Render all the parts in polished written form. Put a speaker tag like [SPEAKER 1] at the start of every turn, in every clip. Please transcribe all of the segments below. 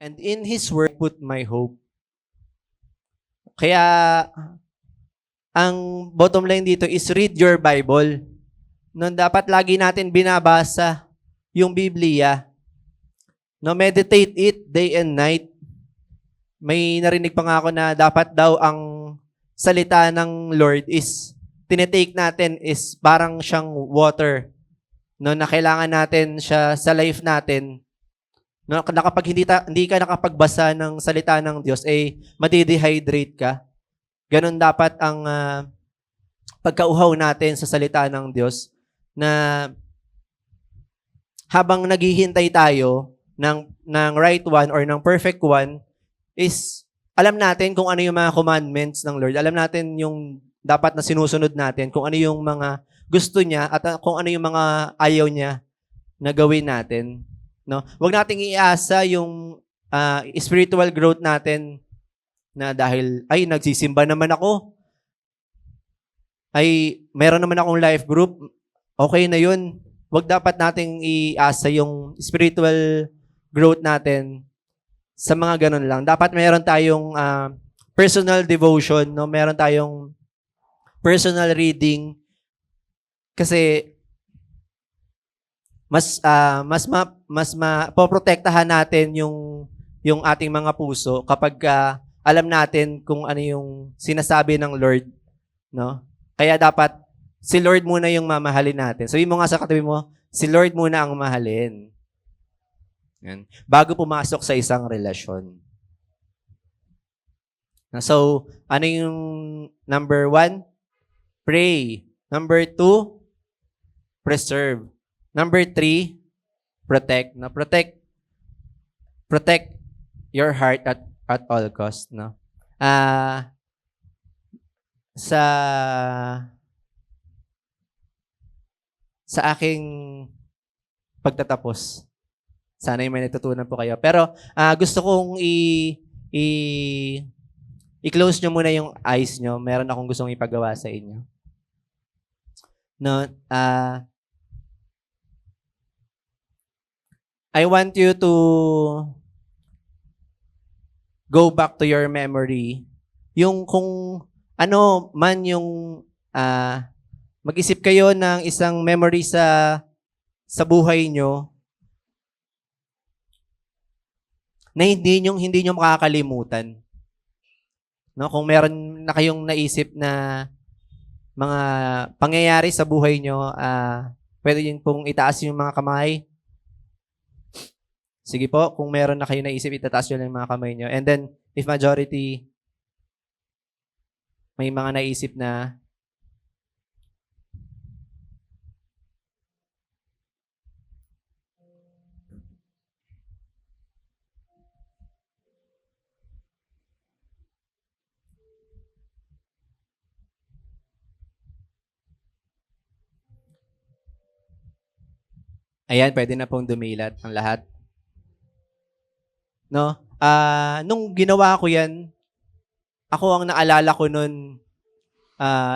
[SPEAKER 1] And in His Word, put my hope. Kaya, ang bottom line dito is read your Bible. No, dapat lagi natin binabasa yung Biblia. No, meditate it day and night. May narinig pa nga ako na dapat daw ang salita ng Lord is tinitake natin is parang siyang water. No, na kailangan natin siya sa life natin. No, na kapag hindi ka nakapagbasa ng salita ng Diyos, madi-dehydrate ka. Ganon dapat ang pagkauhaw natin sa salita ng Diyos na habang naghihintay tayo ng right one or ng perfect one is alam natin kung ano yung mga commandments ng Lord. Alam natin yung dapat na sinusunod natin, kung ano yung mga gusto niya at kung ano yung mga ayaw niya na gawin natin. No? Huwag nating iasa yung spiritual growth natin na dahil, nagsisimba naman ako. Meron naman akong life group. Okay na yun. Huwag dapat nating iasa yung spiritual growth natin sa mga ganun lang. Dapat meron tayong personal devotion, no? Meron tayong personal reading kasi mas poprotektahan natin yung ating mga puso kapag alam natin kung ano yung sinasabi ng Lord, no? Kaya dapat si Lord muna yung mamahalin natin. Sabihin mo nga sa katabi mo, si Lord muna ang mahalin. Yan. Bago pumasok sa isang relasyon. So, ano yung number 1? Pray. Number 2, preserve. Number 3, protect. No? Protect your heart at all cost. No? Sa aking pagtatapos, sana may natutunan po kayo. Pero gusto kong i-close nyo muna yung eyes nyo. Meron akong gustong ipagawa sa inyo. No, I want you to go back to your memory. Yung kung ano man yung mag-isip kayo ng isang memory sa buhay nyo na hindi nyo makakalimutan. No, kung meron na kayong naisip na mga pangyayari sa buhay nyo, pwede yun pong itaas yung mga kamay. Sige po, kung meron na kayo naisip, itataas nyo lang yung mga kamay nyo. And then, if majority, may mga naisip na, ayan, pwede na pong dumilat ang lahat. No? Nung ginawa ko yan, ako ang naalala ko nun,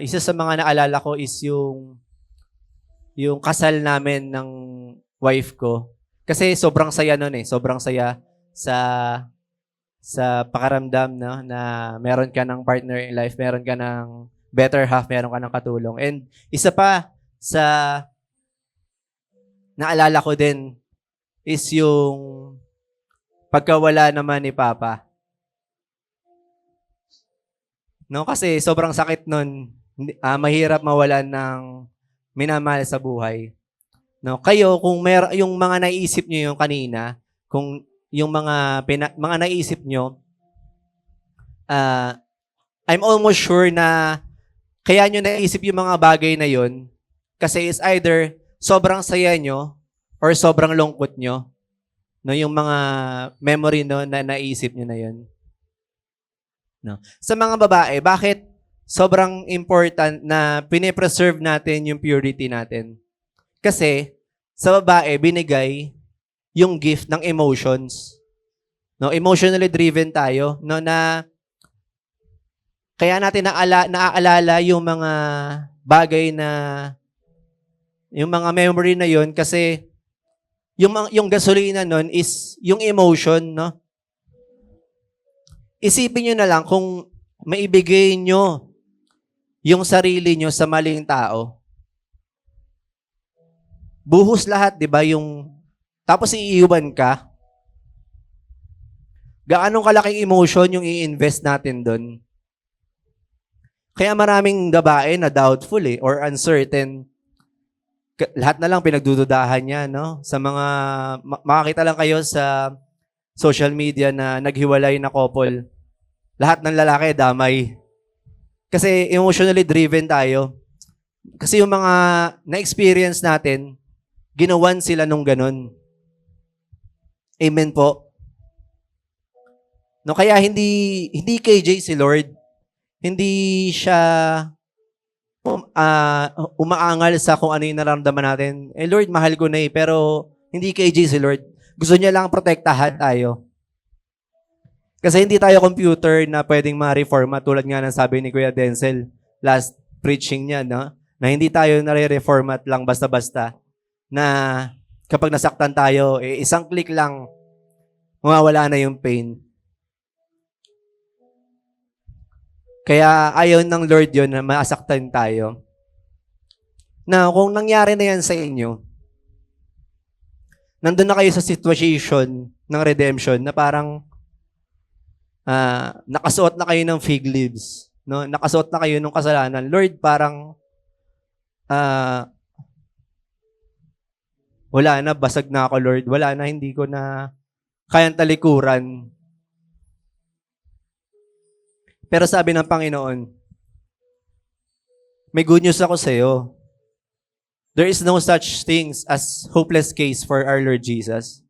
[SPEAKER 1] isa sa mga naalala ko is yung kasal namin ng wife ko. Kasi sobrang saya nun sobrang saya sa pakaramdam, no? Na meron ka ng partner in life, meron ka ng better half, meron ka ng katulong. And isa pa sa naalala ko din is yung pagkawala naman ni Papa. No, kasi sobrang sakit nun. Mahirap mawalan ng minamahal sa buhay. No, kayo kung yung mga naisip niyo yung kanina, kung yung mga naisip niyo, I'm almost sure na kaya niyo naisip yung mga bagay na yon kasi is either sobrang saya nyo or sobrang lungkot nyo. No, yung mga memory no na naisip niyo na yon. No. Sa mga babae, bakit sobrang important na pine-preserve natin yung purity natin? Kasi sa babae binigay yung gift ng emotions. No, emotionally driven tayo, no, na kaya natin naaalala yung mga bagay na yung mga memory na yon kasi yung gasolina nun is yung emotion, no? isipin nyo na lang kung maibigay nyo yung sarili nyo sa maling tao. Buhos lahat, di ba? Tapos iiwan ka. Gaano kalaking emotion yung i-invest natin doon? Kaya maraming babae na doubtful or uncertain. Lahat na lang pinagdududahan niya, no? Sa mga, makakita lang kayo sa social media na naghiwalay na couple. Lahat ng lalaki damay. Kasi emotionally driven tayo. Kasi yung mga na-experience natin, ginawan sila nung ganun. Amen po. No, kaya hindi KJ si Lord. Hindi siya umaangal sa kung ano yung nararamdaman natin. Lord, mahal ko na pero hindi KJ si Lord. Gusto niya lang protektahan tayo. Kasi hindi tayo computer na pwedeng ma-reformat tulad nga ng sabi ni Kuya Denzel last preaching niya, no? Na hindi tayo nare-reformat lang basta-basta na kapag nasaktan tayo, isang click lang, mawawala na yung pain. Kaya ayaw ng Lord yun na masaktan tayo. Na kung nangyari na yan sa inyo, nandun na kayo sa situation ng redemption na parang nakasuot na kayo ng fig leaves. No? Nakasuot na kayo ng kasalanan. Lord, parang wala na, basag na ako, Lord. Wala na, hindi ko na kayang talikuran. Pero sabi ng Panginoon, may good news ako sa iyo. There is no such things as hopeless case for our Lord Jesus.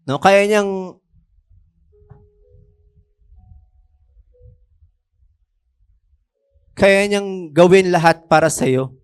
[SPEAKER 1] No, kaya niyang gawin lahat para sa iyo.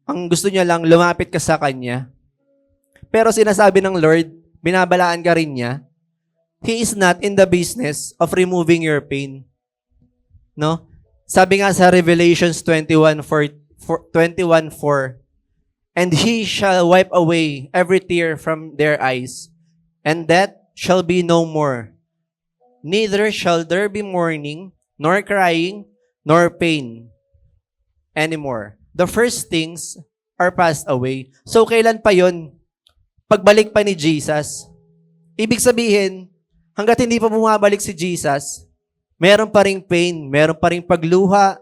[SPEAKER 1] Ang gusto niya lang, lumapit ka sa Kanya. Pero sinasabi ng Lord, binabalaan ka rin niya, He is not in the business of removing your pain. No? Sabi nga sa Revelations 21:4, and He shall wipe away every tear from their eyes, and death shall be no more. Neither shall there be mourning, nor crying, nor pain anymore. The first things are passed away. So, kailan pa yon? Pagbalik pa ni Jesus. Ibig sabihin, hanggat hindi pa bumabalik si Jesus, meron pa ring pain, meron pa ring pagluha.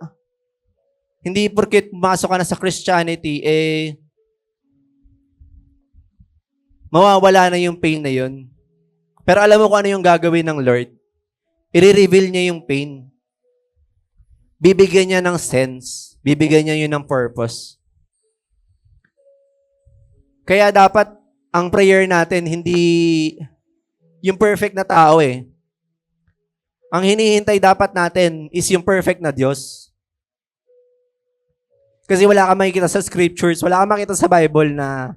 [SPEAKER 1] Hindi porket pumasok ka na sa Christianity, mawawala na yung pain na yun. Pero alam mo kung ano yung gagawin ng Lord? I-reveal niya yung pain. Bibigyan niya ng sense. Bibigyan niya yun ng purpose. Kaya dapat ang prayer natin hindi yung perfect na tao Ang hinihintay dapat natin is yung perfect na Diyos. Kasi wala ka makikita sa scriptures, wala ka makikita sa Bible na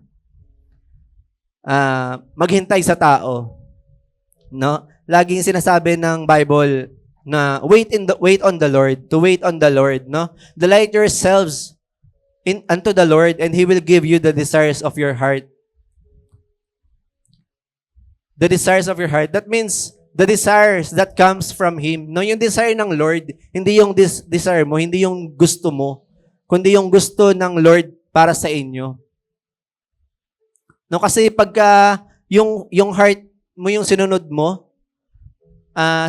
[SPEAKER 1] maghintay sa tao. No? Laging sinasabi ng Bible na wait on the Lord, to wait on the Lord, no? Delight yourselves unto the Lord, and He will give you the desires of your heart. The desires of your heart. That means the desires that comes from Him. No, yung desire ng Lord, hindi yung desire mo, hindi yung gusto mo, kundi yung gusto ng Lord para sa inyo. No, kasi pagka yung heart mo yung sinunod mo,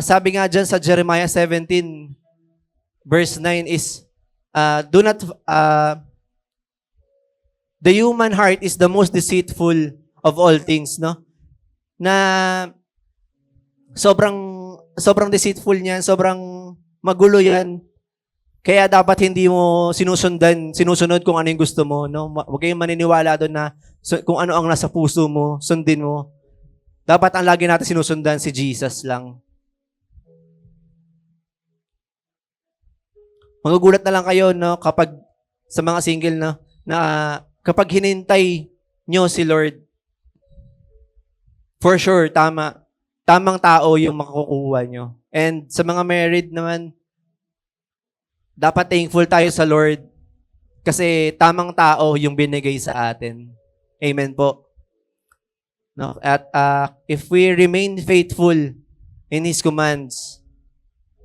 [SPEAKER 1] sabi nga dyan sa Jeremiah 17, verse 9 is, the human heart is the most deceitful of all things, no? Na sobrang deceitful niyan, sobrang magulo yan. Kaya dapat hindi mo sinusunod kung ano yung gusto mo, no? Huwag kayong maniniwala doon na kung ano ang nasa puso mo, sundin mo. Dapat ang lagi natin sinusundan si Jesus lang. Magugulat na lang kayo, no, kapag sa mga single, no, na kapag hinintay nyo si Lord, for sure, tamang tao yung makukuha nyo. And sa mga married naman, dapat thankful tayo sa Lord kasi tamang tao yung binigay sa atin. Amen po. No? At if we remain faithful in His commands,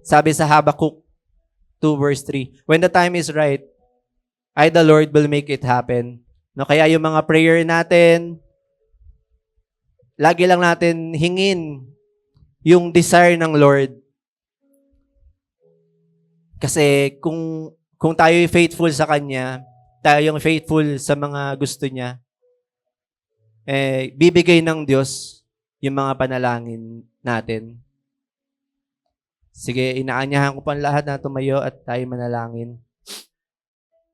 [SPEAKER 1] sabi sa Habakkuk 2 verse 3, when the time is right, I, the Lord, will make it happen. No, kaya yung mga prayer natin, lagi lang natin hingin yung desire ng Lord. Kasi kung tayo faithful sa Kanya, tayo yung faithful sa mga gusto niya, bibigay ng Diyos yung mga panalangin natin. Sige, inaanyahan ko pa lahat na tumayo at tayo manalangin.